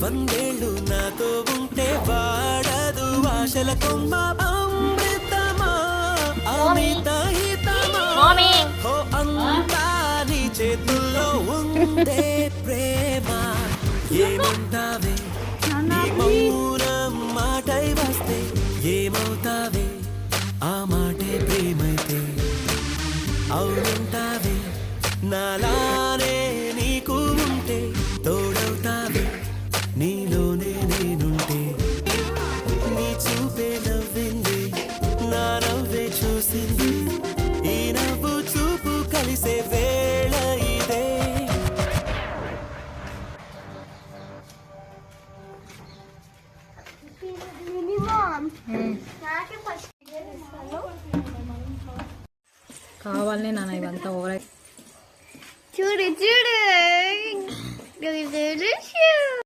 వందేళ్ళు నాతో ఉంటే వాడదు ఆశల కొమ్మ అమృతమా అమిత హితమా ఓ అంతా నీ చేతుల్లో ఉందే ప్రేమ ఏమంటావే నీ మౌనం మాటై వస్తే ఏమవుతావే ఆ మాటే ప్రేమైతే అవునంటావే నాలానే నీకు ఉంటే తోడవుతావే నీలోనే నేనుంటే నీ చూపే నవ్వింది నా నవ్వే చూసింది ఈ నవ్వు చూపు కలిసే వేళ ఇదే కావాలనే నాన్న ఇవంతా ఓవర్ చూడు చూడు